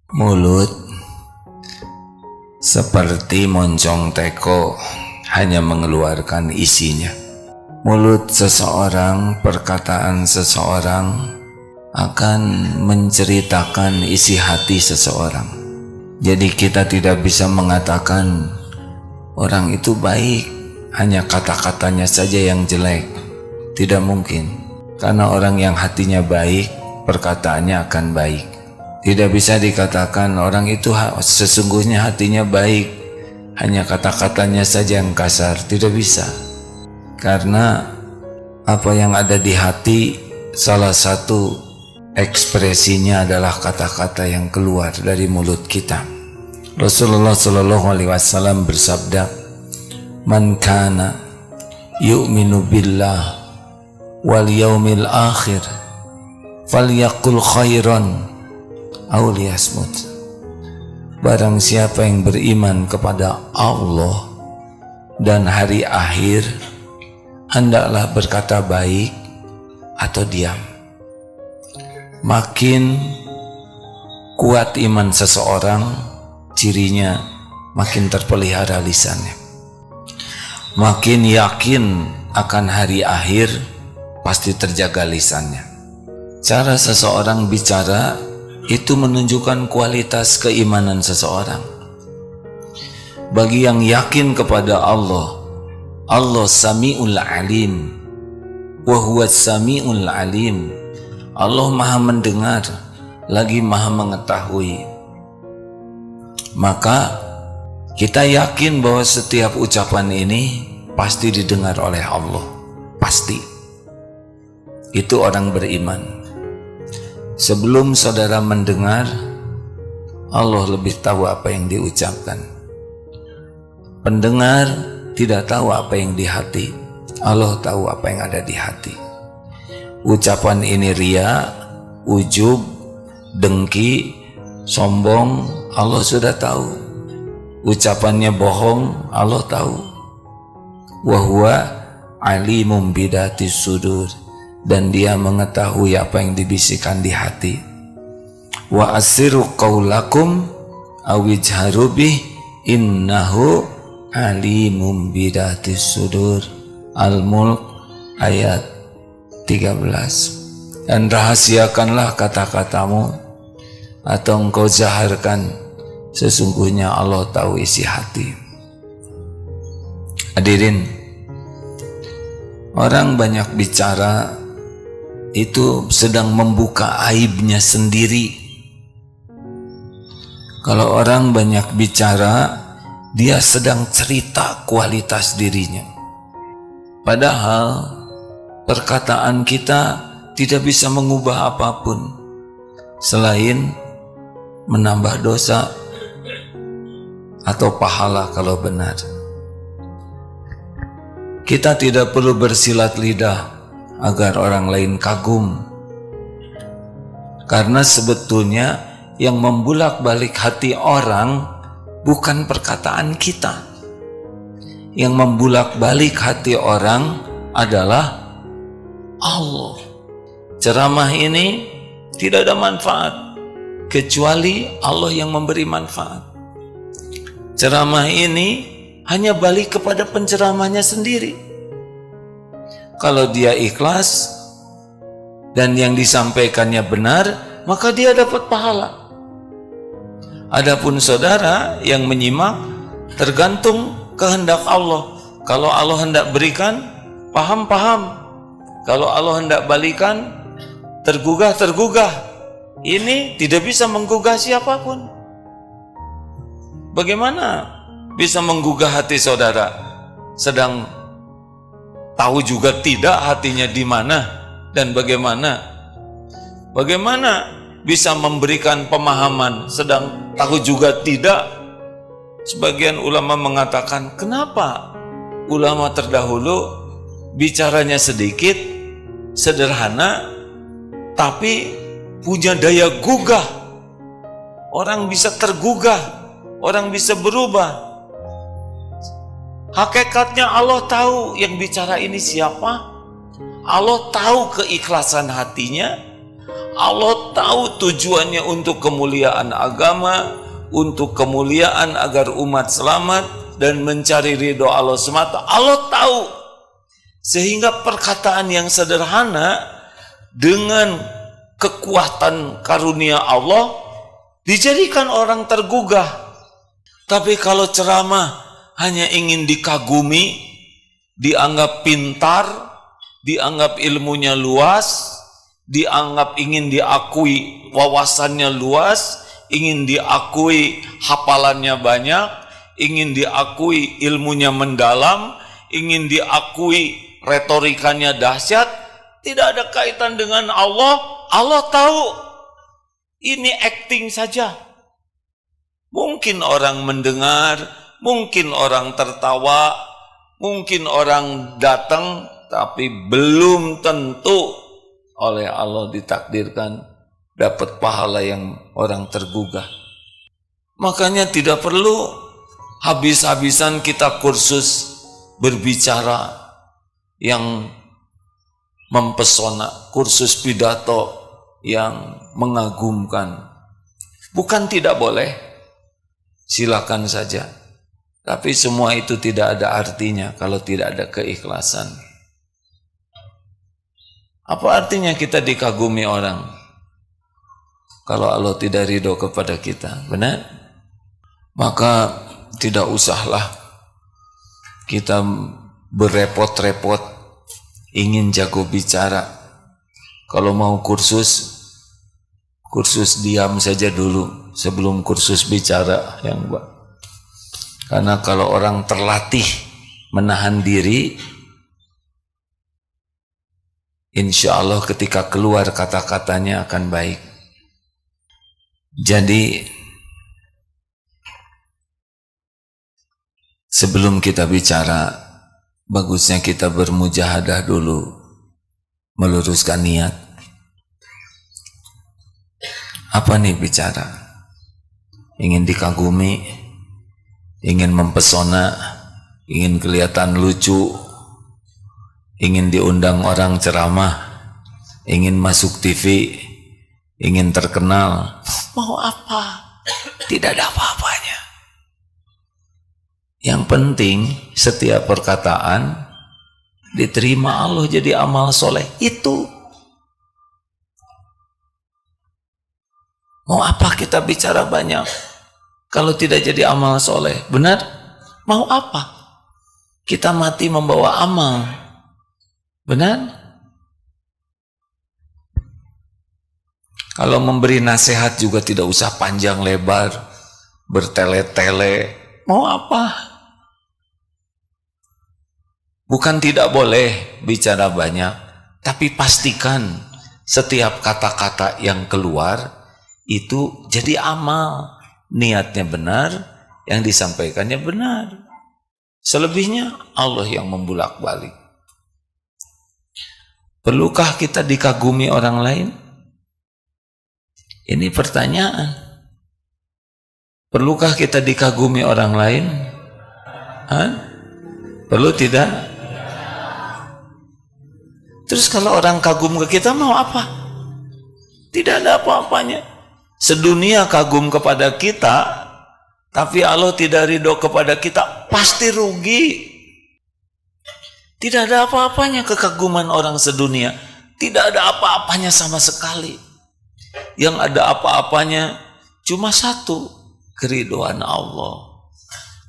Mulut seperti moncong teko, hanya mengeluarkan isinya. Mulut seseorang, perkataan seseorang akan menceritakan isi hati seseorang. Jadi kita tidak bisa mengatakan orang itu baik, hanya kata-katanya saja yang jelek. Tidak mungkin, karena orang yang hatinya baik, perkataannya akan baik. Tidak bisa dikatakan orang itu sesungguhnya hatinya baik, hanya kata-katanya saja yang kasar. Tidak bisa, karena apa yang ada di hati, salah satu ekspresinya adalah kata-kata yang keluar dari mulut kita. Rasulullah SAW bersabda, "Man kana yu'minu billah wal yaumil akhir falyaqul khairan aw liyasmut." Barang siapa yang beriman kepada Allah dan hari akhir, hendaklah berkata baik atau diam. Makin kuat iman seseorang, cirinya makin terpelihara lisannya. Makin yakin akan hari akhir, pasti terjaga lisannya. Cara seseorang bicara itu menunjukkan kualitas keimanan seseorang. Bagi yang yakin kepada Allah, Allah Sami'ul Alim, wa huwas Sami'ul Alim. Allah Maha mendengar lagi Maha mengetahui. Maka kita yakin bahwa setiap ucapan ini pasti didengar oleh Allah. Pasti. Itu orang beriman. Sebelum saudara mendengar, Allah lebih tahu apa yang diucapkan. Pendengar tidak tahu apa yang di hati, Allah tahu apa yang ada di hati. Ucapan ini ria, ujub, dengki, sombong, Allah sudah tahu. Ucapannya bohong, Allah tahu. Wa huwa alimum bidatis sudur, dan dia mengetahui apa yang dibisikkan di hati. Wa asiru qaulakum awijharu bih innahu alimum bidatis sudur. Al-Mulk ayat 13. Dan rahasiakanlah kata-katamu atau engkau zaharkan, sesungguhnya Allah tahu isi hati. Hadirin, orang banyak bicara itu sedang membuka aibnya sendiri. Kalau orang banyak bicara, dia sedang cerita kualitas dirinya. Padahal perkataan kita tidak bisa mengubah apapun selain menambah dosa atau pahala kalau benar. Kita tidak perlu bersilat lidah agar orang lain kagum, karena sebetulnya yang membulak-balik hati orang bukan perkataan kita. Yang membulak-balik hati orang adalah Allah. Ceramah ini tidak ada manfaat kecuali Allah yang memberi manfaat. Ceramah ini hanya balik kepada penceramahnya sendiri. Kalau dia ikhlas dan yang disampaikannya benar, maka dia dapat pahala. Adapun saudara yang menyimak, tergantung kehendak Allah. Kalau Allah hendak berikan, paham-paham. Kalau Allah hendak balikan, tergugah-tergugah. Ini tidak bisa menggugah siapapun. Bagaimana bisa menggugah hati saudara, sedang tahu juga tidak hatinya di mana dan bagaimana? Bagaimana bisa memberikan pemahaman sedang tahu juga tidak? Sebagian ulama mengatakan, kenapa ulama terdahulu bicaranya sedikit, sederhana, tapi punya daya gugah. Orang bisa tergugah, orang bisa berubah. Hakikatnya Allah tahu yang bicara ini siapa. Allah tahu keikhlasan hatinya. Allah Allah tahu tujuannya untuk kemuliaan agama, untuk kemuliaan agar umat selamat dan mencari ridho Allah semata. Allah tahu. Sehingga perkataan yang sederhana dengan kekuatan karunia Allah dijadikan orang tergugah. Tapi kalau ceramah hanya ingin dikagumi, dianggap pintar, dianggap ilmunya luas, dianggap ingin diakui wawasannya luas, ingin diakui hafalannya banyak, ingin diakui ilmunya mendalam, ingin diakui retorikanya dahsyat, tidak ada kaitan dengan Allah. Allah tahu ini acting saja. Mungkin orang mendengar, mungkin orang tertawa, mungkin orang datang, tapi belum tentu oleh Allah ditakdirkan dapat pahala yang orang tergugah. Makanya tidak perlu habis-habisan kita kursus berbicara yang mempesona, kursus pidato yang mengagumkan. Bukan tidak boleh, silakan saja. Tapi semua itu tidak ada artinya kalau tidak ada keikhlasan. Apa artinya kita dikagumi orang kalau Allah tidak ridho kepada kita? Benar? Maka tidak usahlah kita berepot-repot ingin jago bicara. Kalau mau kursus diam saja dulu sebelum kursus bicara yang baik. Karena kalau orang terlatih menahan diri, insya Allah ketika keluar kata-katanya akan baik. Jadi sebelum kita bicara, bagusnya kita bermujahadah dulu, meluruskan niat. Apa nih bicara? Ingin dikagumi, ingin mempesona, ingin kelihatan lucu, ingin diundang orang ceramah, ingin masuk TV, ingin terkenal. Mau apa? Tidak ada apa-apanya. Yang penting setiap perkataan diterima Allah jadi amal soleh. Itu. Mau apa kita bicara banyak kalau tidak jadi amal soleh? Benar? Mau apa? Kita mati membawa amal. Benar? Kalau memberi nasihat juga tidak usah panjang lebar, bertele-tele. Mau apa? Bukan tidak boleh bicara banyak, tapi pastikan setiap kata-kata yang keluar itu jadi amal. Niatnya benar, yang disampaikannya benar. Selebihnya Allah yang membulak-balik. Perlukah kita dikagumi orang lain? Ini pertanyaan. Perlukah kita dikagumi orang lain? Hah? Perlu tidak? Terus kalau orang kagum ke kita mau apa? Tidak ada apa-apanya. Sedunia kagum kepada kita, tapi Allah tidak ridho kepada kita, pasti rugi. Tidak ada apa-apanya kekaguman orang sedunia. Tidak ada apa-apanya sama sekali. Yang ada apa-apanya cuma satu, keridhaan Allah.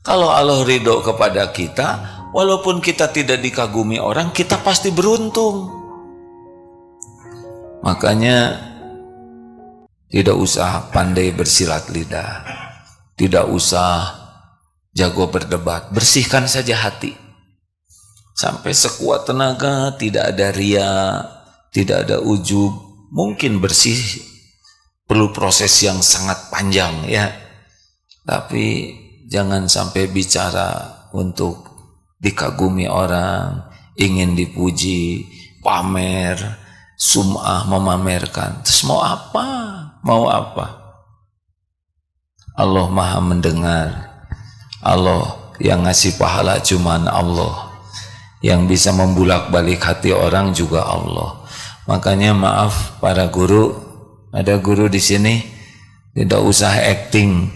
Kalau Allah ridho kepada kita, walaupun kita tidak dikagumi orang, kita pasti beruntung. Makanya tidak usah pandai bersilat lidah, tidak usah jago berdebat, bersihkan saja hati. Sampai sekuat tenaga, tidak ada ria, tidak ada ujub. Mungkin bersih perlu proses yang sangat panjang ya. Tapi jangan sampai bicara untuk dikagumi orang, ingin dipuji, pamer, sum'ah, memamerkan. Terus mau apa? Mau apa? Allah Maha mendengar. Allah yang ngasih pahala cuman Allah. Yang bisa membulak-balik hati orang juga Allah. Makanya maaf para guru, Ada guru di sini tidak usah acting,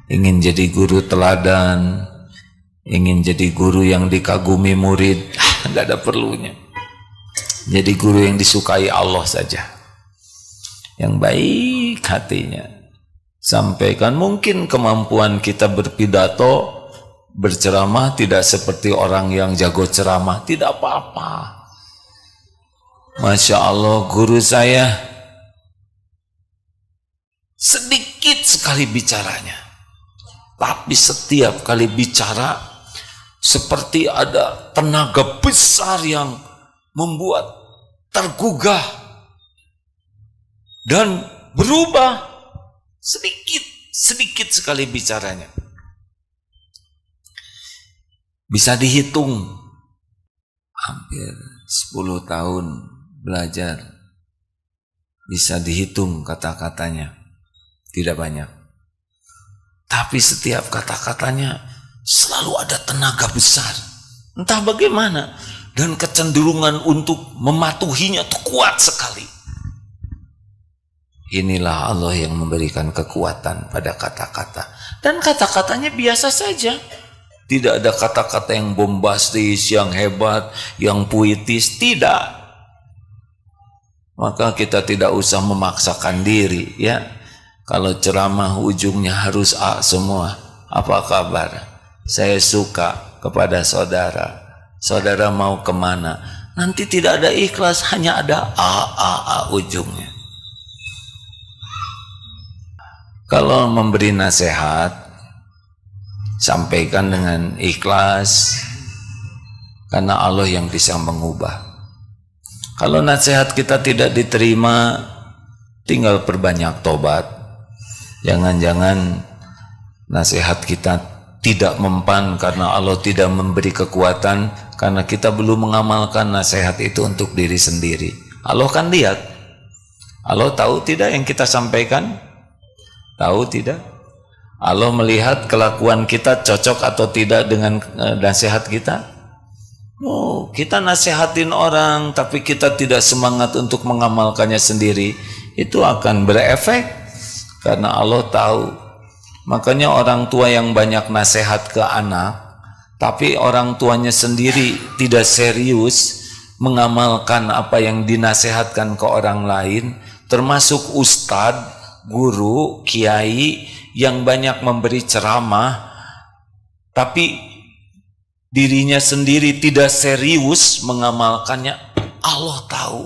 ingin jadi guru teladan, ingin jadi guru yang dikagumi murid, nggak ada perlunya. Jadi guru yang disukai Allah saja, yang baik hatinya. Sampaikan, mungkin kemampuan kita berpidato, berceramah tidak seperti orang yang jago ceramah, tidak apa-apa. Masya Allah, guru saya sedikit sekali bicaranya, tapi setiap kali bicara seperti ada tenaga besar yang membuat tergugah dan berubah. Sedikit sekali bicaranya, bisa dihitung. Hampir 10 tahun belajar, bisa dihitung kata-katanya, tidak banyak. Tapi setiap kata-katanya selalu ada tenaga besar, entah bagaimana, dan kecenderungan untuk mematuhinya itu kuat sekali. Inilah Allah yang memberikan kekuatan pada kata-kata, dan kata-katanya biasa saja. Tidak ada kata-kata yang bombastis, yang hebat, yang puitis, tidak. Maka kita tidak usah memaksakan diri, ya. Kalau ceramah ujungnya harus A semua. Apa kabar? Saya suka kepada saudara. Saudara mau kemana? Nanti tidak ada ikhlas, hanya ada A ujungnya. Kalau memberi nasihat, sampaikan dengan ikhlas, karena Allah yang bisa mengubah. Kalau nasihat kita tidak diterima, tinggal perbanyak tobat. Jangan-jangan nasihat kita tidak mempan karena Allah tidak memberi kekuatan, karena kita belum mengamalkan nasihat itu untuk diri sendiri. Allah kan lihat, Allah tahu tidak yang kita sampaikan? Tahu tidak? Allah melihat kelakuan kita cocok atau tidak dengan nasihat kita. Oh, kita nasihatin orang tapi kita tidak semangat untuk mengamalkannya sendiri, itu akan berefek, karena Allah tahu. Makanya orang tua yang banyak nasihat ke anak tapi orang tuanya sendiri tidak serius mengamalkan apa yang dinasihatkan ke orang lain, termasuk ustadz, guru, kiai yang banyak memberi ceramah tapi dirinya sendiri tidak serius mengamalkannya, Allah tahu.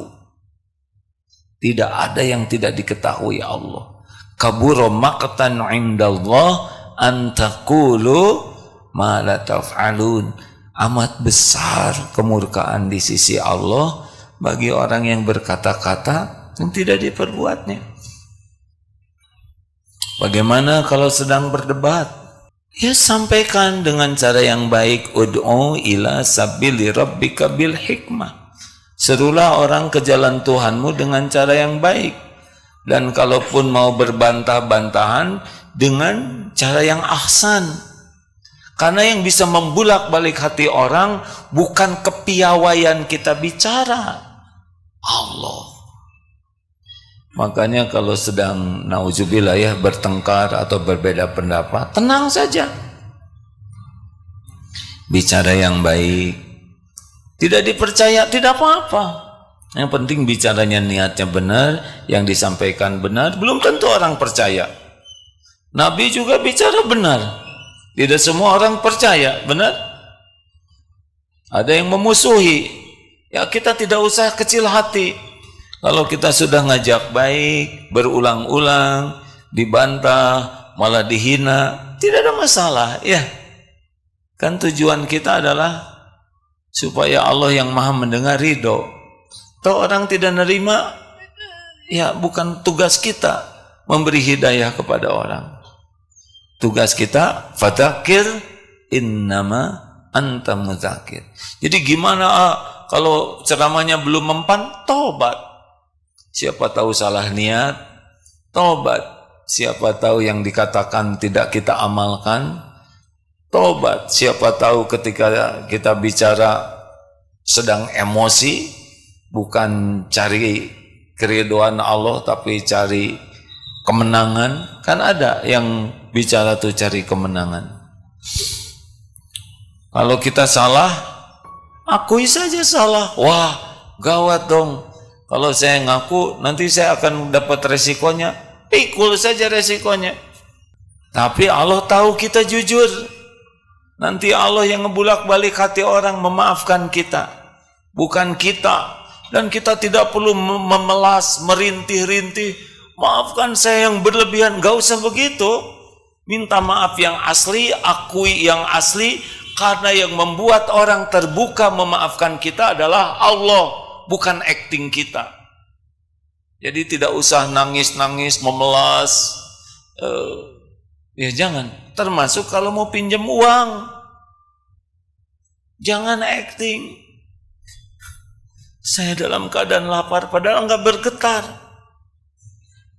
Tidak ada yang tidak diketahui Allah. Kabura maqtan 'indallah an taqulu ma la taf'alun. Amat besar kemurkaan di sisi Allah bagi orang yang berkata-kata yang tidak diperbuatnya. Bagaimana kalau sedang berdebat? Ya, sampaikan dengan cara yang baik. Ud'u ila sabili rabbika bil hikmah. Serulah orang ke jalan Tuhanmu dengan cara yang baik. Dan kalaupun mau berbantah-bantahan, dengan cara yang ahsan. Karena yang bisa membulak-balik hati orang bukan kepiawaian kita bicara, Allah. Makanya kalau sedang nauzubillah ya bertengkar atau berbeda pendapat, tenang saja. Bicara yang baik. Tidak dipercaya, tidak apa-apa. Yang penting bicaranya niatnya benar, yang disampaikan benar, belum tentu orang percaya. Nabi juga bicara benar. Tidak semua orang percaya, benar? Ada yang memusuhi. Ya, kita tidak usah kecil hati. Kalau kita sudah ngajak baik, berulang-ulang, dibantah, malah dihina, tidak ada masalah, ya. Kan tujuan kita adalah supaya Allah yang maha mendengar ridho. Kalau orang tidak nerima, ya bukan tugas kita memberi hidayah kepada orang. Tugas kita, fadzakir innama anta mudzakir. Jadi gimana kalau ceramahnya belum mempan? Tobat. Siapa tahu salah niat, tobat. Siapa tahu yang dikatakan tidak kita amalkan, tobat. Siapa tahu ketika kita bicara sedang emosi, bukan cari keriduan Allah tapi cari kemenangan. Kan ada yang bicara tuh cari kemenangan. Kalau kita salah, akui saja salah. Wah, gawat dong. Kalau saya ngaku, nanti saya akan dapat resikonya. Pikul saja resikonya. Tapi Allah tahu kita jujur. Nanti Allah yang ngebulak-balik hati orang, memaafkan kita. Bukan kita. Dan kita tidak perlu memelas, merintih-rintih. Maafkan saya yang berlebihan. Gak usah begitu. Minta maaf yang asli, akui yang asli. Karena yang membuat orang terbuka memaafkan kita adalah Allah, bukan acting kita. Jadi tidak usah nangis-nangis, memelas. Ya jangan. Termasuk kalau mau pinjam uang. Jangan acting. Saya dalam keadaan lapar, padahal enggak bergetar.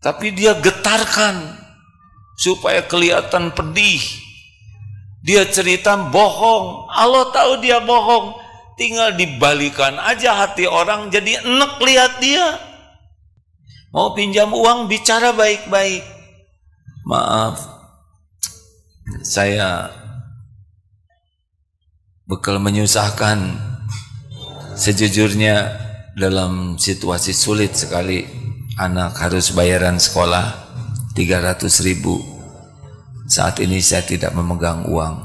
Tapi dia getarkan supaya kelihatan pedih. Dia cerita bohong. Allah tahu dia bohong. Tinggal dibalikan aja hati orang jadi enek lihat dia. Mau pinjam uang bicara baik-baik. Maaf, saya bakal menyusahkan. Sejujurnya dalam situasi sulit sekali. Anak harus bayaran sekolah 300.000. Saat ini saya tidak memegang uang.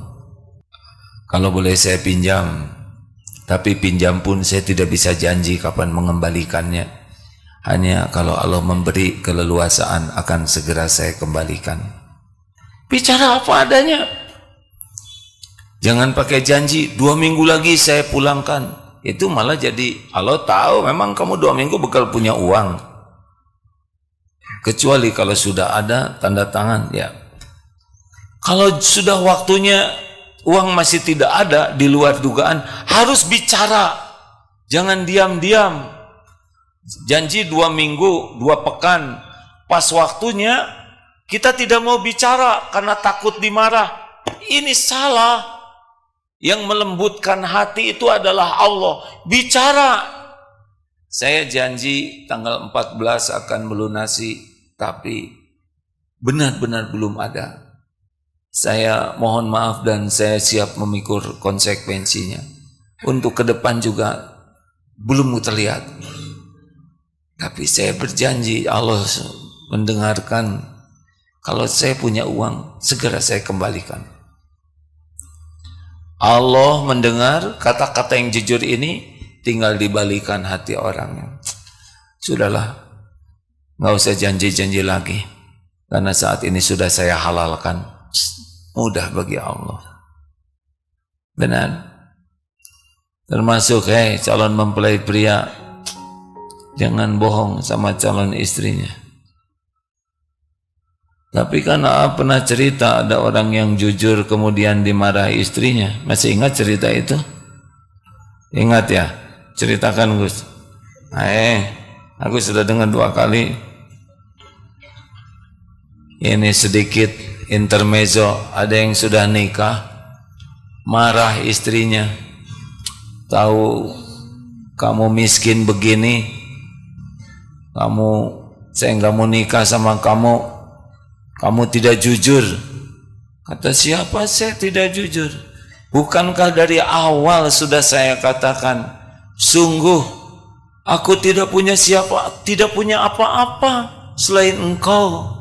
Kalau boleh saya pinjam, tapi pinjam pun saya tidak bisa janji kapan mengembalikannya. Hanya kalau Allah memberi keleluasaan akan segera saya kembalikan. Bicara apa adanya. Jangan pakai janji 2 minggu lagi saya pulangkan. Itu malah jadi Allah tahu memang kamu 2 minggu bakal punya uang. Kecuali kalau sudah ada tanda tangan ya. Kalau sudah waktunya uang masih tidak ada di luar dugaan, harus bicara. Jangan diam-diam. Janji 2 minggu, 2 pekan. Pas waktunya kita tidak mau bicara karena takut dimarah. Ini salah. Yang melembutkan hati itu adalah Allah. Bicara. Saya janji tanggal 14 akan melunasi, tapi benar-benar belum ada. Saya mohon maaf dan saya siap memikul konsekuensinya. Untuk ke depan juga belum terlihat. Tapi saya berjanji, Allah mendengarkan. Kalau saya punya uang, segera saya kembalikan. Allah mendengar kata-kata yang jujur ini, tinggal dibalikan hati orangnya. Sudahlah, nggak usah janji-janji lagi. Karena saat ini sudah saya halalkan. Mudah bagi Allah. Benar. Termasuk calon mempelai pria, jangan bohong sama calon istrinya. Tapi karena pernah cerita ada orang yang jujur kemudian dimarahi istrinya. Masih ingat cerita itu? Ingat ya? Ceritakan Gus. Aku sudah dengar 2 kali. Ini sedikit intermezzo. Ada yang sudah nikah, marah istrinya. Tahu kamu miskin begini, saya nggak mau nikah sama kamu. Kamu tidak jujur. Kata siapa saya tidak jujur? Bukankah dari awal sudah saya katakan, sungguh aku tidak punya apa-apa selain engkau.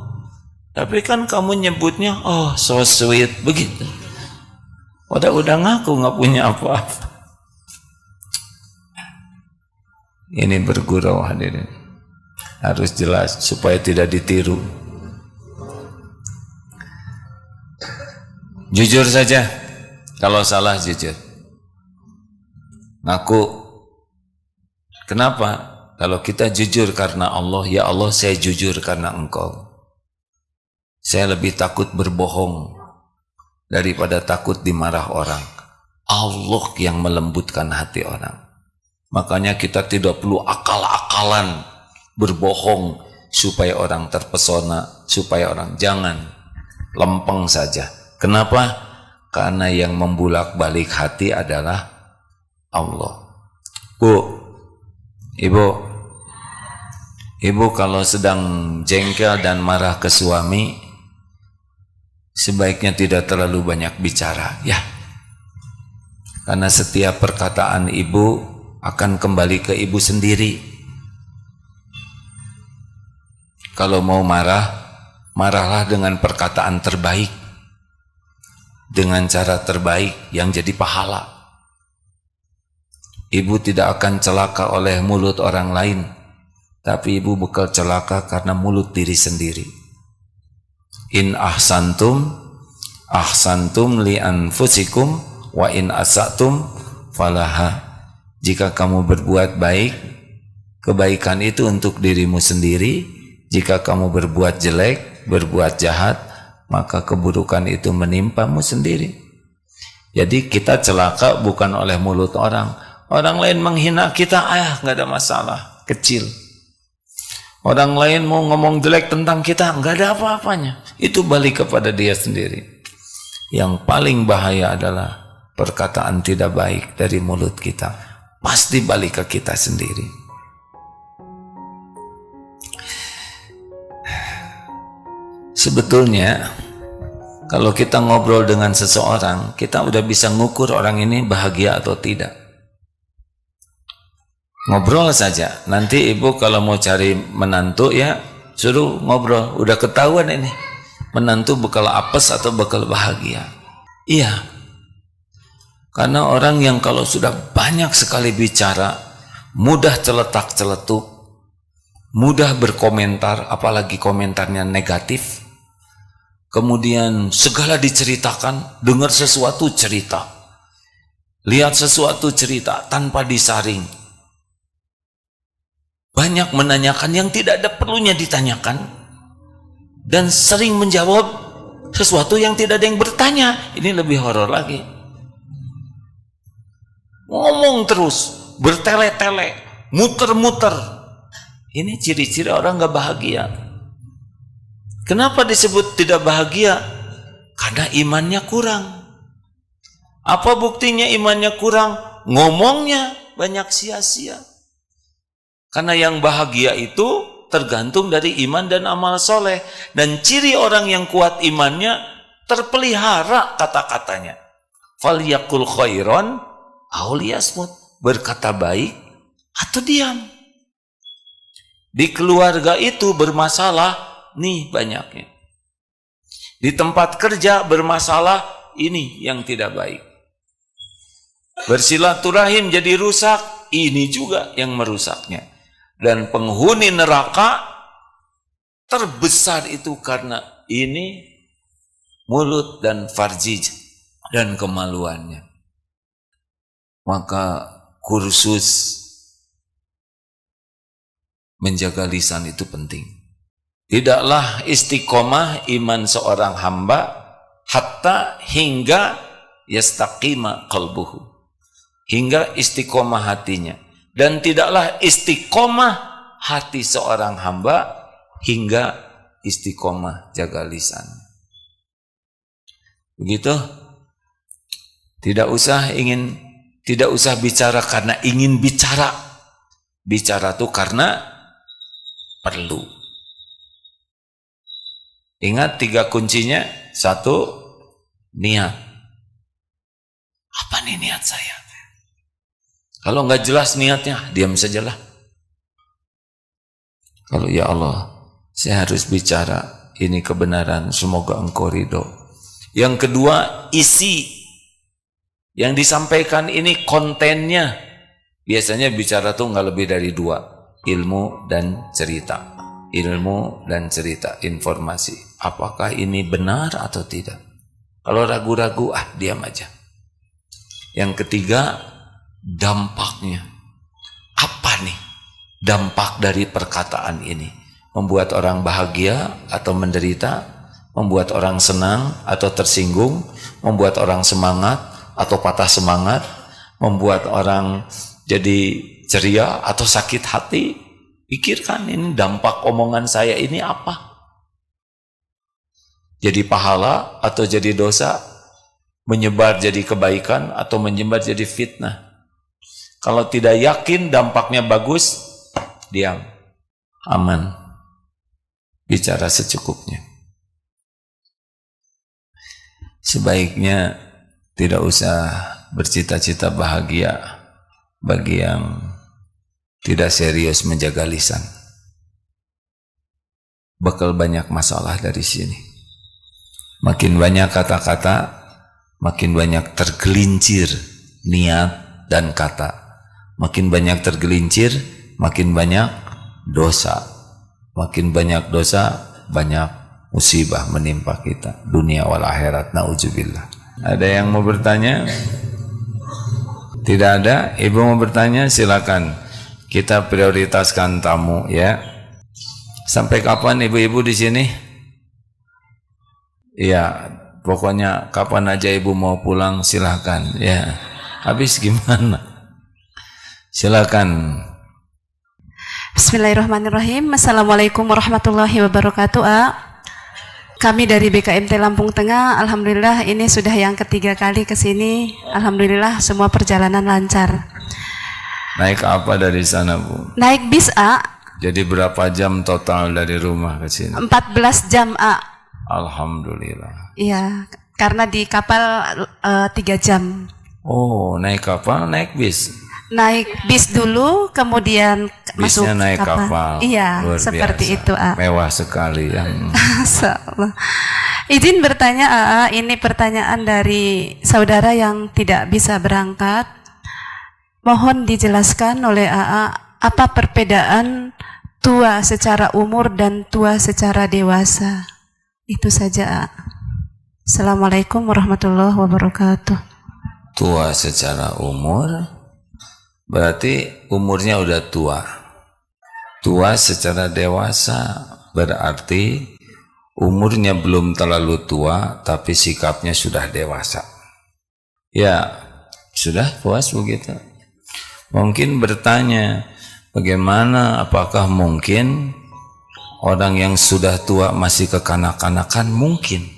Tapi kan kamu nyebutnya, oh so sweet, begitu. Udah ngaku nggak punya apa-apa. Ini bergurau hadirin. Harus jelas supaya tidak ditiru. Jujur saja, kalau salah jujur. Ngaku. Kenapa? Kalau kita jujur karena Allah, ya Allah saya jujur karena engkau. Saya lebih takut berbohong daripada takut dimarah orang. Allah yang melembutkan hati orang. Makanya kita tidak perlu akal-akalan berbohong supaya orang terpesona, supaya orang jangan lempeng saja. Kenapa? Karena yang membulak-balik hati adalah Allah. Bu, Ibu, Ibu kalau sedang jengkel dan marah ke suami, sebaiknya tidak terlalu banyak bicara, ya. Karena setiap perkataan ibu akan kembali ke ibu sendiri. Kalau mau marah, marahlah dengan perkataan terbaik, dengan cara terbaik yang jadi pahala. Ibu tidak akan celaka oleh mulut orang lain, tapi ibu bakal celaka karena mulut diri sendiri. In ahsantum li anfusikum wa in asatum falaha. Jika kamu berbuat baik, kebaikan itu untuk dirimu sendiri. Jika kamu berbuat jelek, berbuat jahat, maka keburukan itu menimpamu sendiri. Jadi kita celaka bukan oleh mulut orang. Orang lain menghina kita, nggak ada masalah, kecil. Orang lain mau ngomong jelek tentang kita, nggak ada apa-apanya. Itu balik kepada dia sendiri. Yang paling bahaya adalah perkataan tidak baik dari mulut kita. Pasti balik ke kita sendiri. Sebetulnya, kalau kita ngobrol dengan seseorang, kita udah bisa ngukur orang ini bahagia atau tidak. Ngobrol saja. Nanti ibu kalau mau cari menantu, ya suruh ngobrol. Udah ketahuan ini menantu bakal apes atau bakal bahagia. Iya. Karena orang yang kalau sudah banyak sekali bicara, mudah celetak-celetuk, mudah berkomentar, apalagi komentarnya negatif, kemudian segala diceritakan, dengar sesuatu cerita, lihat sesuatu cerita tanpa disaring. Banyak menanyakan yang tidak ada perlunya ditanyakan, dan sering menjawab sesuatu yang tidak ada yang bertanya. Ini lebih horor lagi. Ngomong terus, bertele-tele, muter-muter. Ini ciri-ciri orang gak bahagia. Kenapa disebut tidak bahagia? Karena imannya kurang. Apa buktinya imannya kurang? Ngomongnya banyak sia-sia. Karena yang bahagia itu tergantung dari iman dan amal soleh. Dan ciri orang yang kuat imannya, terpelihara kata-katanya. Falyakul khairon aw liyasmut. Berkata baik atau diam. Di keluarga itu bermasalah, nih banyaknya. Di tempat kerja bermasalah, ini yang tidak baik. Bersilaturahim jadi rusak, ini juga yang merusaknya. Dan penghuni neraka terbesar itu karena ini mulut dan farji dan kemaluannya. Maka kursus menjaga lisan itu penting. Tidaklah istiqomah iman seorang hamba hatta hingga yastaqima qalbuhu, hingga istiqomah hatinya. Dan tidaklah istiqomah hati seorang hamba hingga istiqomah jaga lisan. Begitu? Tidak usah bicara karena ingin bicara. Bicara itu karena perlu. Ingat 3 kuncinya. 1, niat. Apa nih niat saya? Kalau nggak jelas niatnya, diam sajalah. Kalau ya Allah, saya harus bicara, ini kebenaran, semoga Engkau ridho. Yang kedua, isi. Yang disampaikan ini kontennya. Biasanya bicara tuh nggak lebih dari 2, ilmu dan cerita. Ilmu dan cerita, informasi. Apakah ini benar atau tidak? Kalau ragu-ragu, diam aja. Yang ketiga, dampaknya. Apa nih dampak dari perkataan ini? Membuat orang bahagia atau menderita? Membuat orang senang atau tersinggung? Membuat orang semangat atau patah semangat? Membuat orang jadi ceria atau sakit hati? Pikirkan ini dampak omongan saya ini apa? Jadi pahala atau jadi dosa? Menyebar jadi kebaikan atau menyebar jadi fitnah? Kalau tidak yakin dampaknya bagus, diam. aman. Bicara secukupnya. Sebaiknya tidak usah bercita-cita bahagia bagi yang tidak serius menjaga lisan. Bakal banyak masalah dari sini. Makin banyak kata-kata, makin banyak tergelincir niat dan kata. Makin banyak tergelincir, makin banyak dosa. Makin banyak dosa, banyak musibah menimpa kita. Dunia wal akhirat, na'udzubillah. Ada yang mau bertanya? Tidak ada? Ibu mau bertanya? Silakan. Kita prioritaskan tamu ya. Sampai kapan ibu-ibu di sini? Ya, pokoknya kapan aja ibu mau pulang silakan ya. Habis gimana? Silakan. Bismillahirrahmanirrahim. Assalamualaikum warahmatullahi wabarakatuh. Kami dari BKMT Lampung Tengah, alhamdulillah ini sudah yang ketiga kali ke sini. Alhamdulillah semua perjalanan lancar. Naik apa dari sana, Bu? Naik bis, A. Jadi berapa jam total dari rumah ke sini? 14 jam, A. Alhamdulillah. Iya, karena di kapal 3 jam. Oh, naik kapal, naik bis? Naik bis dulu, kemudian masuk Bisnya naik kapal. Iya, luar seperti biasa. itu, A. Mewah sekali ya. Masyaallah. Izin bertanya, A. Ini pertanyaan dari saudara yang tidak bisa berangkat. Mohon dijelaskan oleh AA apa perbedaan tua secara umur dan tua secara dewasa. Itu saja, A. Assalamualaikum warahmatullahi wabarakatuh. Tua secara umur berarti umurnya udah tua. Tua secara dewasa berarti umurnya belum terlalu tua tapi sikapnya sudah dewasa. Ya, sudah puas begitu. Mungkin bertanya, bagaimana, apakah mungkin orang yang sudah tua masih kekanak-kanakan? Mungkin.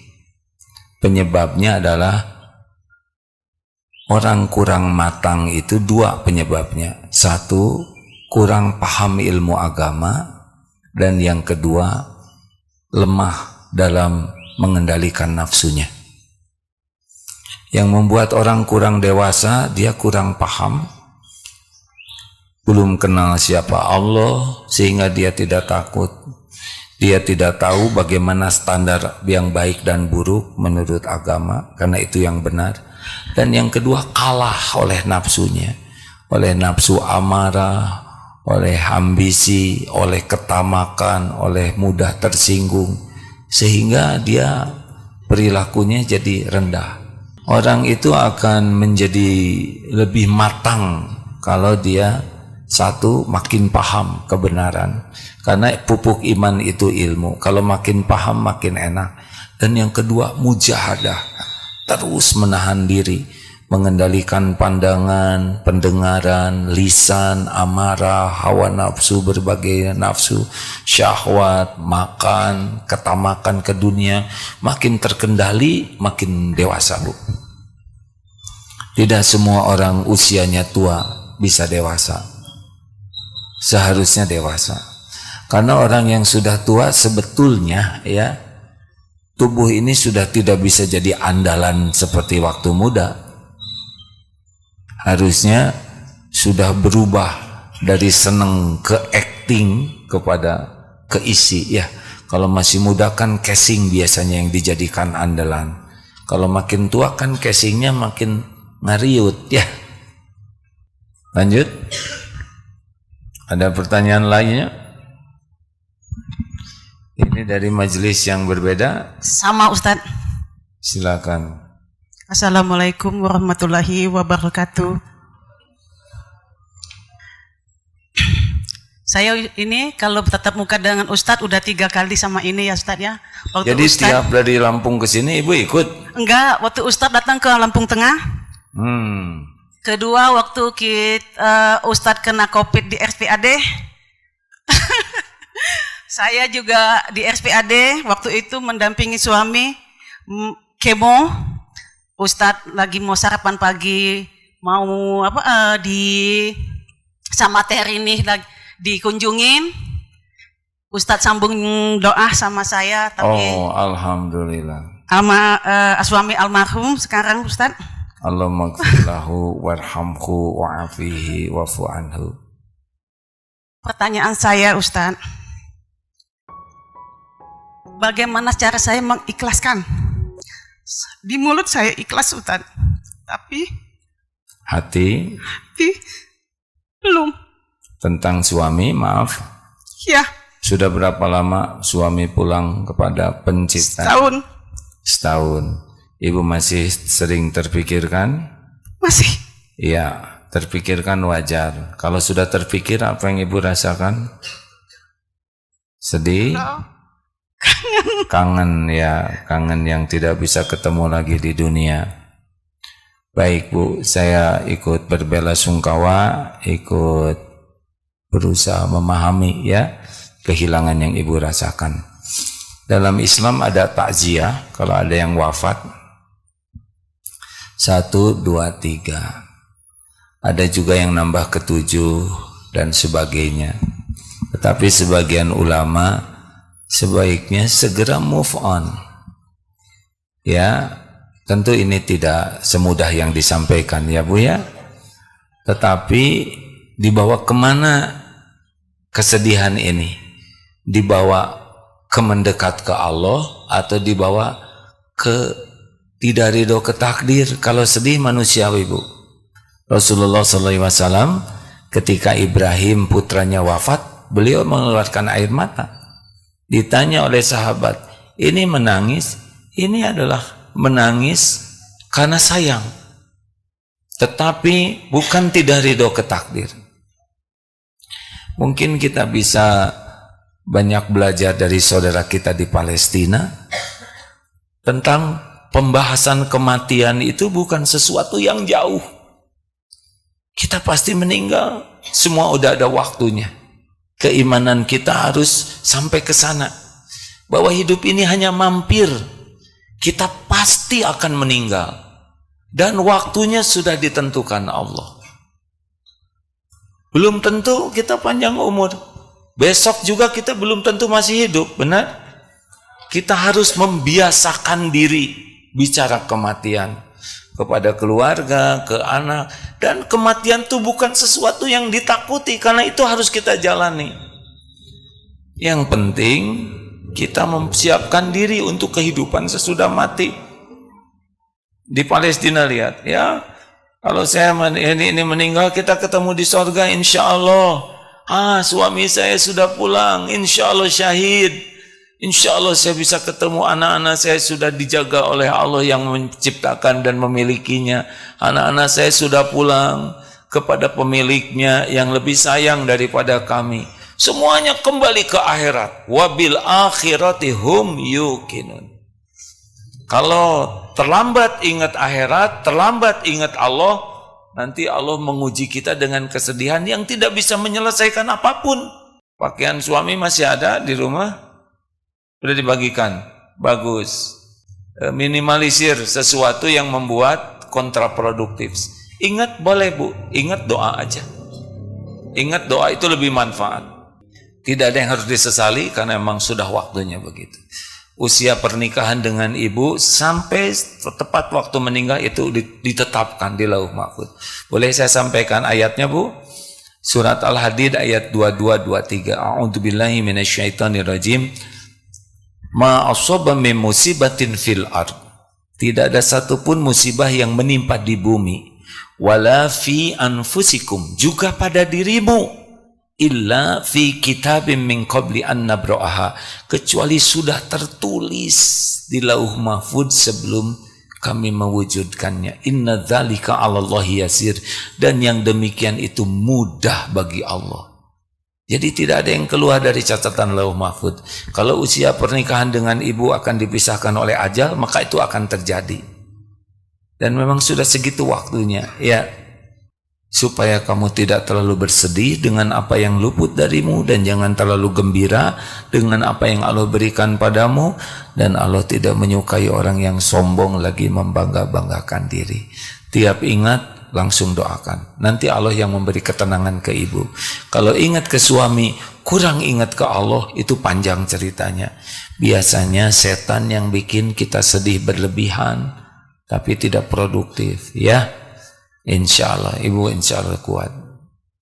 Penyebabnya adalah orang kurang matang itu dua penyebabnya. Satu, kurang paham ilmu agama, dan yang kedua, lemah dalam mengendalikan nafsunya. Yang membuat orang kurang dewasa, dia kurang paham, belum kenal siapa Allah sehingga dia tidak takut. Dia tidak tahu bagaimana standar yang baik dan buruk menurut agama, karena itu yang benar. Dan yang kedua, kalah oleh nafsunya, oleh nafsu amarah, oleh ambisi, oleh ketamakan, oleh mudah tersinggung, sehingga dia perilakunya jadi rendah. Orang itu akan menjadi lebih matang kalau dia satu, makin paham kebenaran, karena pupuk iman itu ilmu. Kalau makin paham makin enak. Dan yang kedua, mujahadah, terus menahan diri, mengendalikan pandangan, pendengaran, lisan, amarah, hawa nafsu, berbagai nafsu, syahwat, makan, ketamakan ke dunia. Makin terkendali, makin dewasa, Bu. Tidak semua orang usianya tua bisa dewasa. Seharusnya dewasa. Karena orang yang sudah tua sebetulnya ya, tubuh ini sudah tidak bisa jadi andalan seperti waktu muda. Harusnya sudah berubah dari seneng ke acting kepada keisi ya. Kalau masih muda kan casing biasanya yang dijadikan andalan. Kalau makin tua kan casingnya makin ngariut ya. Lanjut. Ada pertanyaan lainnya? Ini dari majelis yang berbeda. Sama Ustadz. Silakan. Assalamualaikum warahmatullahi wabarakatuh. Saya ini kalau tatap muka dengan Ustadz udah 3 kali sama ini ya Ustadz ya. Waktu Jadi Ustadz, setiap dari Lampung ke sini Ibu ikut? enggak, waktu Ustadz datang ke Lampung Tengah. Kedua waktu Ustadz kena COVID di RSPAD. Saya juga di RSPAD waktu itu mendampingi suami kemo. Ustadz lagi mau sarapan pagi, mau di sama Ter ini lagi dikunjungin. Ustadz sambung doa sama saya, tapi Oh, alhamdulillah. suami almarhum sekarang Ustadz. Allahumma gfir lahu warhamhu wa'afihi wa'fu anhu. Pertanyaan saya Ustadz, bagaimana cara saya mengikhlaskan? Di mulut saya ikhlas Ustadz, tapi Hati belum. tentang suami, maaf. Ya, Sudah berapa lama suami pulang kepada pencipta? setahun. Ibu masih sering terpikirkan? Masih. Iya, terpikirkan wajar. Kalau sudah terpikir, apa yang ibu rasakan? Sedih? Kangen ya, kangen yang tidak bisa ketemu lagi di dunia. Baik Bu, saya ikut berbelasungkawa, ikut berusaha memahami ya kehilangan yang ibu rasakan. Dalam Islam ada takziah kalau ada yang wafat. 1, 2, 3. Ada juga yang nambah ke 7 dan sebagainya. Tetapi sebagian ulama sebaiknya segera move on. Ya, tentu ini tidak semudah yang disampaikan ya Bu ya. Tetapi dibawa kemana kesedihan ini? Dibawa ke mendekat ke Allah atau dibawa ke tidak ridho ke takdir? Kalau sedih manusiawi Bu. Rasulullah SAW ketika Ibrahim putranya wafat, beliau mengeluarkan air mata. Ditanya oleh sahabat, ini menangis? Ini adalah menangis karena sayang, tetapi bukan tidak ridho ke takdir. Mungkin kita bisa banyak belajar dari saudara kita di Palestina tentang pembahasan kematian itu bukan sesuatu yang jauh. Kita pasti meninggal, semua udah ada waktunya. Keimanan kita harus sampai ke sana, bahwa hidup ini hanya mampir. Kita pasti akan meninggal dan waktunya sudah ditentukan Allah. Belum tentu kita panjang umur. Besok juga kita belum tentu masih hidup, benar? Kita harus membiasakan diri bicara kematian kepada keluarga, ke anak. Dan kematian itu bukan sesuatu yang ditakuti, karena itu harus kita jalani. Yang penting kita mempersiapkan diri untuk kehidupan sesudah mati. Di Palestina lihat ya, kalau saya ini meninggal, kita ketemu di sorga insya Allah. Suami saya sudah pulang, insya Allah syahid, insya Allah saya bisa ketemu anak-anak saya, sudah dijaga oleh Allah yang menciptakan dan memilikinya. Anak-anak saya sudah pulang kepada pemiliknya yang lebih sayang daripada kami. Semuanya kembali ke akhirat. Wabil akhirati hum yuqinun. Kalau terlambat ingat akhirat, terlambat ingat Allah, nanti Allah menguji kita dengan kesedihan yang tidak bisa menyelesaikan apapun. Pakaian suami masih ada di rumah? Sudah dibagikan? Bagus. Minimalisir sesuatu yang membuat kontraproduktif. Ingat boleh Bu, ingat doa aja. Ingat doa itu lebih manfaat. Tidak ada yang harus disesali karena memang sudah waktunya begitu. Usia pernikahan dengan ibu sampai tepat waktu meninggal itu ditetapkan di Lauh Mahfuz. Boleh saya sampaikan ayatnya Bu? Surat Al-Hadid ayat 22-23. A'udzubillahi minasyaitonirrajim. Ma asaba min musibatin fil ard. Tidak ada satupun musibah yang menimpa di bumi. Wala fi anfusikum, juga pada dirimu. Illa fi kitabim min qabli an nabra'aha, kecuali sudah tertulis di Lauh Mahfuz sebelum kami mewujudkannya. Inna dzalika 'alallahi yasir, dan yang demikian itu mudah bagi Allah. Jadi tidak ada yang keluar dari catatan Lauh Mahfuz. Kalau usia pernikahan dengan ibu akan dipisahkan oleh ajal, maka itu akan terjadi. Dan memang sudah segitu waktunya, ya. Supaya kamu tidak terlalu bersedih dengan apa yang luput darimu, dan jangan terlalu gembira dengan apa yang Allah berikan padamu. Dan Allah tidak menyukai orang yang sombong lagi membangga-banggakan diri. Tiap ingat langsung doakan. Nanti Allah yang memberi ketenangan ke ibu. Kalau ingat ke suami, kurang ingat ke Allah, itu panjang ceritanya. Biasanya setan yang bikin kita sedih berlebihan, tapi tidak produktif, ya. Insya Allah, ibu insya Allah kuat.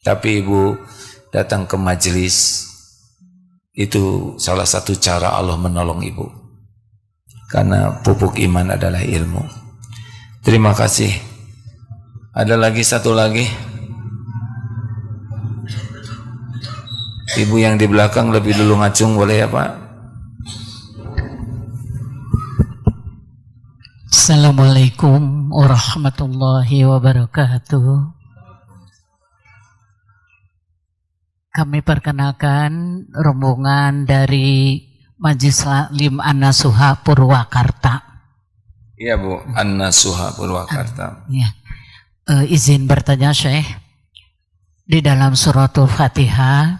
Tapi ibu datang ke majelis, itu salah satu cara Allah menolong ibu. Karena pupuk iman adalah ilmu. Terima kasih. Ada lagi satu lagi. Ibu yang di belakang lebih dulu ngacung, boleh ya Pak? Assalamualaikum warahmatullahi wabarakatuh. Kami perkenalkan rombongan dari Majelis Taklim An-Nasuha Purwakarta. Iya Bu, An-Nasuha Purwakarta. Ya. Izin bertanya Syekh, di dalam suratul Fatihah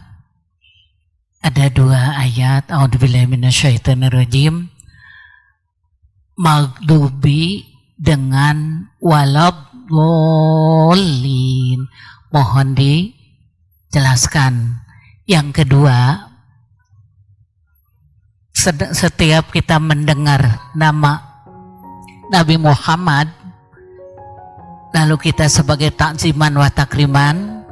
ada 2 ayat, a'udzubillahi minasyaitonirrajim, maghdubi dengan waladhdallin. Mohon dijelaskan. Yang kedua, setiap kita mendengar nama Nabi Muhammad, lalu kita sebagai takziman wa takriman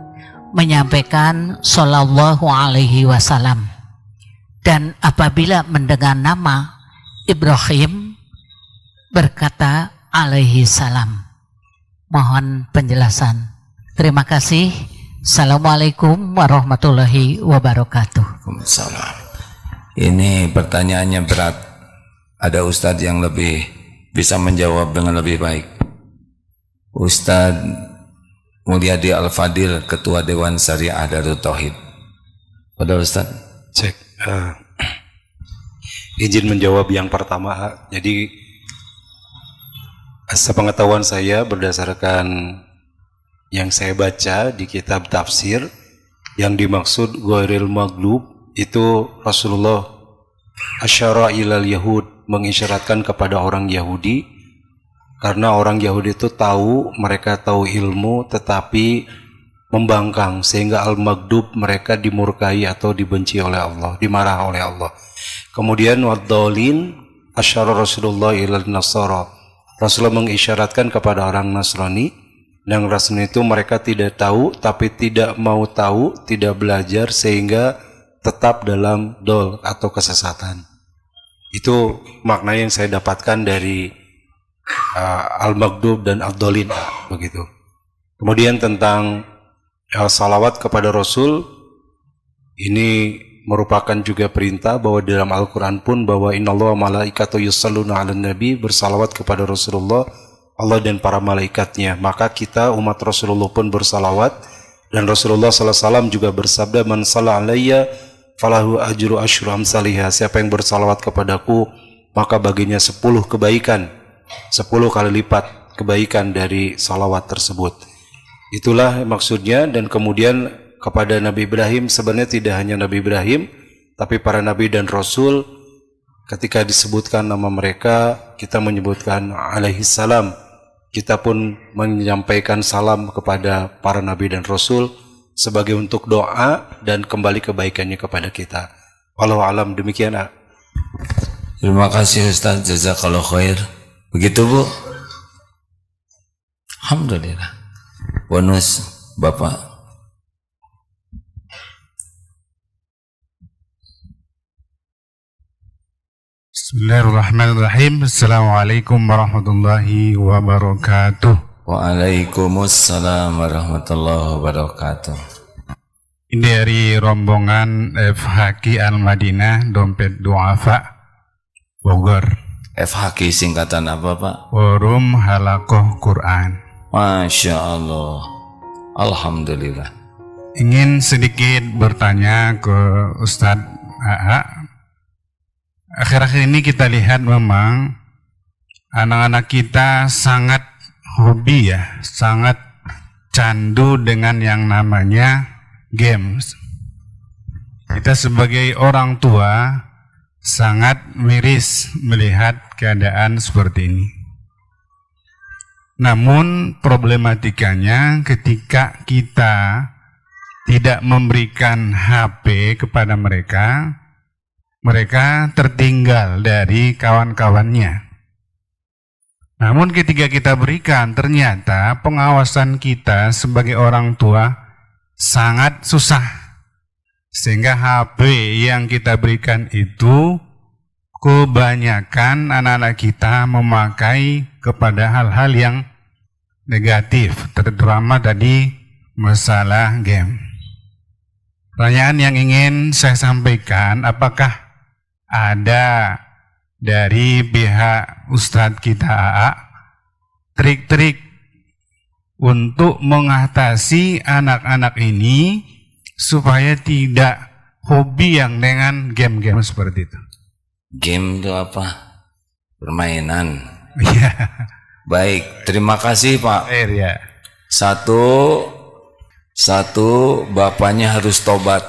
menyampaikan sallallahu alaihi wasallam. Dan apabila mendengar nama Ibrahim, berkata alaihi salam. Mohon penjelasan. Terima kasih. Assalamualaikum warahmatullahi wabarakatuh. Waalaikumsalam. Ini pertanyaannya berat. Ada ustadz yang lebih bisa menjawab dengan lebih baik. Ustadz Mulyadi Al-Fadil, Ketua Dewan Syariah Darut Tauhid. Pada Ustadz. Cek. Izin menjawab yang pertama. Jadi sepengetahuan saya berdasarkan yang saya baca di kitab tafsir, yang dimaksud ghairil maghlub itu Rasulullah asyara ilal Yahud, mengisyaratkan kepada orang Yahudi. Karena orang Yahudi itu tahu, mereka tahu ilmu, tetapi membangkang, sehingga al-maghdub mereka dimurkai atau dibenci oleh Allah, dimarah oleh Allah. Kemudian waddallin asyara Rasulullah ilal Nasara, Rasulullah mengisyaratkan kepada orang Nasrani, yang Nasrani itu mereka tidak tahu, tapi tidak mau tahu, tidak belajar, sehingga tetap dalam dol atau kesesatan. Itu makna yang saya dapatkan dari al-maghdub dan ad-dallin, begitu. Kemudian tentang salawat kepada Rasul, ini merupakan juga perintah bahwa di dalam Al-Quran pun bahwa innallaha malaikatahu yusholluna 'alan nabi, bersalawat kepada Rasulullah Allah dan para malaikatnya. Maka kita umat Rasulullah pun bersalawat, dan Rasulullah SAW juga bersabda, man shalla alayya falahu ajru asyru amsalihha, siapa yang bersalawat kepadaku maka baginya 10 kebaikan, 10 kali lipat kebaikan dari salawat tersebut. Itulah maksudnya. Dan kemudian kepada Nabi Ibrahim, sebenarnya tidak hanya Nabi Ibrahim, tapi para Nabi dan Rasul, ketika disebutkan nama mereka, kita menyebutkan alaihi salam. Kita pun menyampaikan salam kepada para Nabi dan Rasul sebagai untuk doa dan kembali kebaikannya kepada kita. Wallahu alam, demikian. Terima kasih Ustaz, jazakallahu khair. Begitu Bu. Alhamdulillah. Bonus Bapak. Bismillahirrahmanirrahim. Assalamualaikum warahmatullahi wabarakatuh. Waalaikumsalam warahmatullahi wabarakatuh. Ini dari rombongan FHQ Al-Madinah Dompet Duafa Bogor. FHQ singkatan apa Pak? Forum Halakoh Quran. Masya Allah. Alhamdulillah. Ingin sedikit bertanya ke Ustadz AA. Akhir-akhir ini kita lihat memang anak-anak kita sangat hobi ya, sangat candu dengan yang namanya games. Kita sebagai orang tua sangat miris melihat keadaan seperti ini. Namun problematikanya ketika kita tidak memberikan HP kepada mereka, mereka tertinggal dari kawan-kawannya. Namun ketika kita berikan, ternyata pengawasan kita sebagai orang tua sangat susah. Sehingga HP yang kita berikan itu kebanyakan anak-anak kita memakai kepada hal-hal yang negatif, terutama tadi masalah game. Pertanyaan yang ingin saya sampaikan, apakah ada dari pihak Ustadz kita AA trik-trik untuk mengatasi anak-anak ini supaya tidak hobi yang dengan game-game seperti itu? Game itu apa? Permainan. Iya. Baik, terima kasih Pak. Ya. Satu, bapaknya harus tobat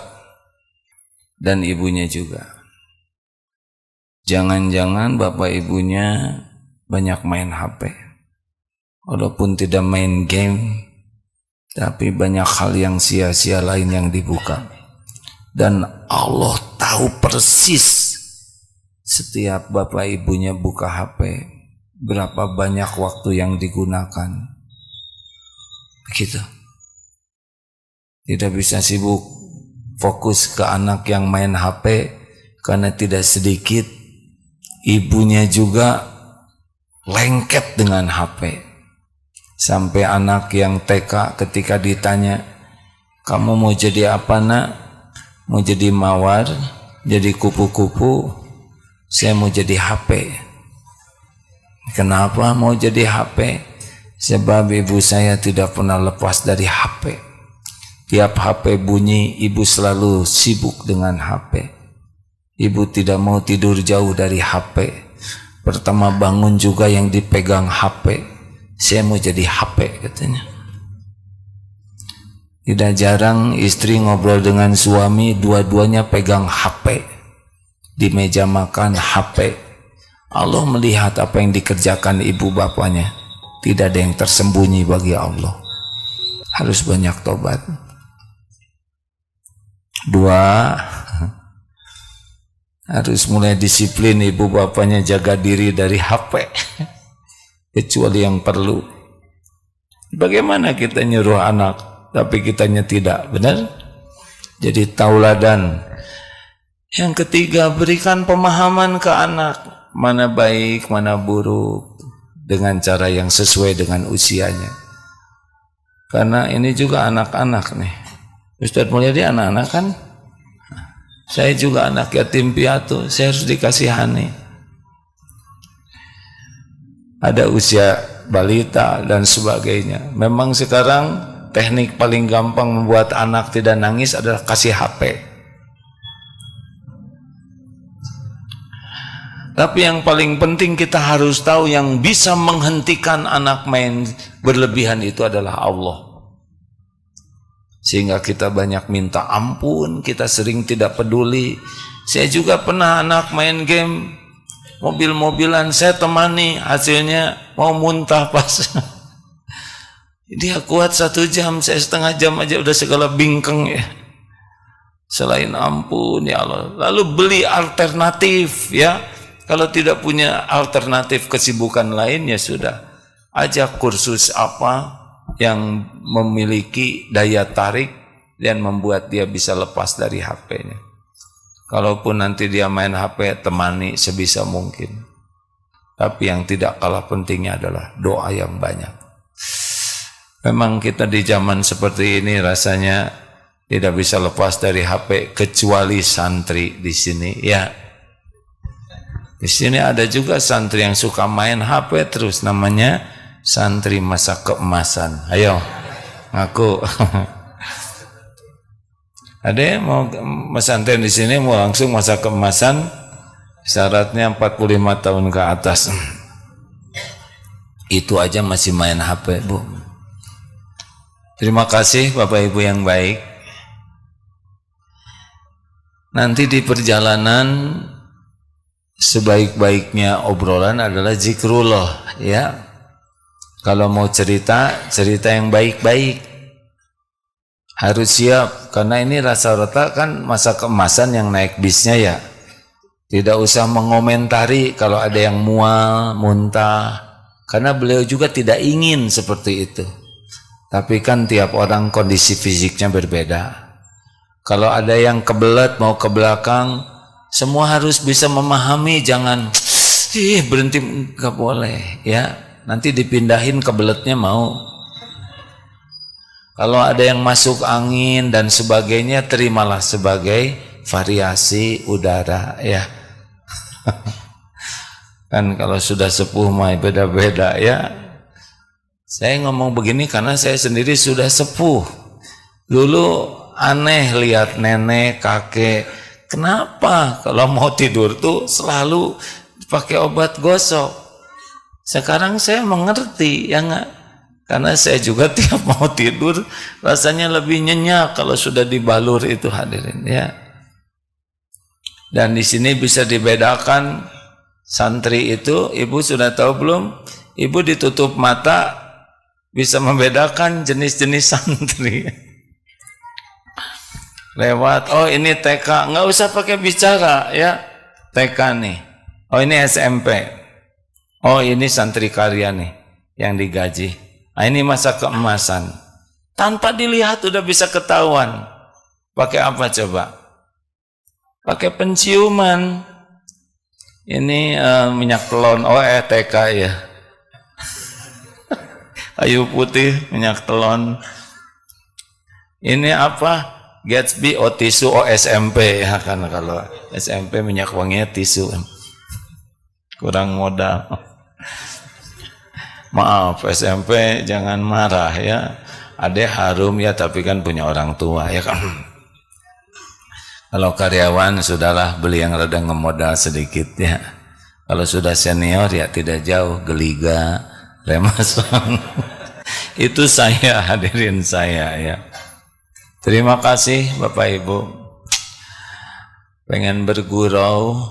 dan ibunya juga. Jangan-jangan bapak ibunya banyak main HP. Walaupun tidak main game, tapi banyak hal yang sia-sia lain yang dibuka. Dan Allah tahu persis setiap bapak ibunya buka HP, berapa banyak waktu yang digunakan. Begitu. Tidak bisa sibuk fokus ke anak yang main HP, karena tidak sedikit ibunya juga lengket dengan HP. Sampai anak yang TK ketika ditanya, kamu mau jadi apa nak? Mau jadi mawar? Jadi kupu-kupu? Saya mau jadi HP. Kenapa mau jadi HP? Sebab ibu saya tidak pernah lepas dari HP. Tiap HP bunyi, ibu selalu sibuk dengan HP. Ibu tidak mau tidur jauh dari HP. Pertama bangun juga yang dipegang HP. Saya mau jadi HP katanya. Tidak jarang istri ngobrol dengan suami, dua-duanya pegang HP. Di meja makan HP. Allah melihat apa yang dikerjakan ibu bapaknya. Tidak ada yang tersembunyi bagi Allah. Harus banyak tobat. 2, harus mulai disiplin ibu bapaknya jaga diri dari HP. Kecuali yang perlu. Bagaimana kita nyuruh anak tapi kitanya tidak, benar? Jadi tauladan. Yang ketiga, berikan pemahaman ke anak, mana baik, mana buruk, dengan cara yang sesuai dengan usianya. Karena ini juga anak-anak nih. Ustadz Mulyadi anak-anak kan? Saya juga anak yatim piatu, saya harus dikasihani. Ada usia balita dan sebagainya. Memang sekarang teknik paling gampang membuat anak tidak nangis adalah kasih HP. Tapi yang paling penting kita harus tahu, yang bisa menghentikan anak main berlebihan itu adalah Allah. Sehingga kita banyak minta ampun, kita sering tidak peduli. Saya juga pernah anak main game, mobil-mobilan saya temani, hasilnya mau muntah pas. Dia kuat 1 jam, saya setengah jam aja udah segala bingkeng ya. Selain ampun ya Allah. Lalu beli alternatif ya. Kalau tidak punya alternatif kesibukan lain ya sudah. Ajak kursus apa yang memiliki daya tarik dan membuat dia bisa lepas dari HP-nya. Kalaupun nanti dia main HP, temani sebisa mungkin. Tapi yang tidak kalah pentingnya adalah doa yang banyak. Memang kita di zaman seperti ini rasanya tidak bisa lepas dari HP, kecuali santri di sini ya. Di sini ada juga santri yang suka main HP terus, namanya santri masa keemasan. Ayo ngaku. Ada yang mau pesantren di sini mau langsung masa keemasan, syaratnya 45 tahun ke atas. Itu aja masih main HP, Bu. Terima kasih Bapak Ibu yang baik. Nanti di perjalanan sebaik-baiknya obrolan adalah zikrullah ya. Kalau mau cerita, cerita yang baik-baik. Harus siap, karena ini rata-rata kan masa keemasan yang naik bisnya ya. Tidak usah mengomentari kalau ada yang mual, muntah. Karena beliau juga tidak ingin seperti itu. Tapi kan tiap orang kondisi fisiknya berbeda. Kalau ada yang kebelet mau ke belakang, semua harus bisa memahami, jangan berhenti, nggak boleh ya. Nanti dipindahin kebeletnya mau. Kalau ada yang masuk angin dan sebagainya, terimalah sebagai variasi udara ya. Kan kalau sudah sepuh mah beda-beda ya. Saya ngomong begini karena saya sendiri sudah sepuh. Dulu aneh lihat nenek, kakek, kenapa kalau mau tidur tuh selalu pakai obat gosok. Sekarang saya mengerti ya enggak? Karena saya juga tiap mau tidur rasanya lebih nyenyak kalau sudah dibalur itu, hadirin ya. Dan di sini bisa dibedakan santri itu, ibu sudah tahu belum? Ibu ditutup mata bisa membedakan jenis-jenis santri. Lewat, oh ini TK, nggak usah pakai bicara ya, TK nih. Oh ini SMP. Oh ini santri karya nih yang digaji. Nah, ini masa keemasan. Tanpa dilihat udah bisa ketahuan. Pakai apa coba? Pakai penciuman. Ini minyak telon. Oh TK ya. Kayu putih, minyak telon. Ini apa? Gatsby, tisu, SMP ya kan, kalau SMP minyak wanginya tisu. Kurang modal. Maaf SMP jangan marah ya. Adek harum ya, tapi kan punya orang tua ya kan. Kalau karyawan sudahlah beli yang rada ngemodal sedikit ya. Kalau sudah senior ya tidak jauh, Geliga, Remason. Itu saya, hadirin saya ya. Terima kasih Bapak Ibu. Pengen bergurau,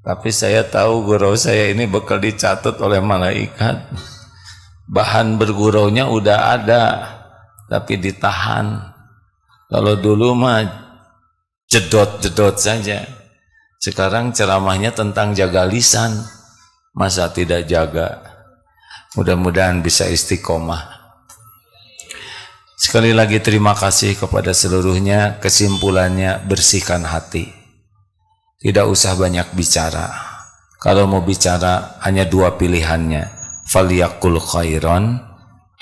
tapi saya tahu gurau saya ini bakal dicatat oleh malaikat. Bahan berguraunya udah ada, tapi ditahan. Kalau dulu mah jedot-jedot saja. Sekarang ceramahnya tentang jaga lisan. Masa tidak jaga? Mudah-mudahan bisa istiqomah. Sekali lagi terima kasih kepada seluruhnya. Kesimpulannya, bersihkan hati. Tidak usah banyak bicara. Kalau mau bicara hanya dua pilihannya. Falyaqul khairan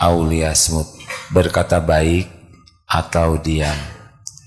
aw liyasmut. Berkata baik atau diam.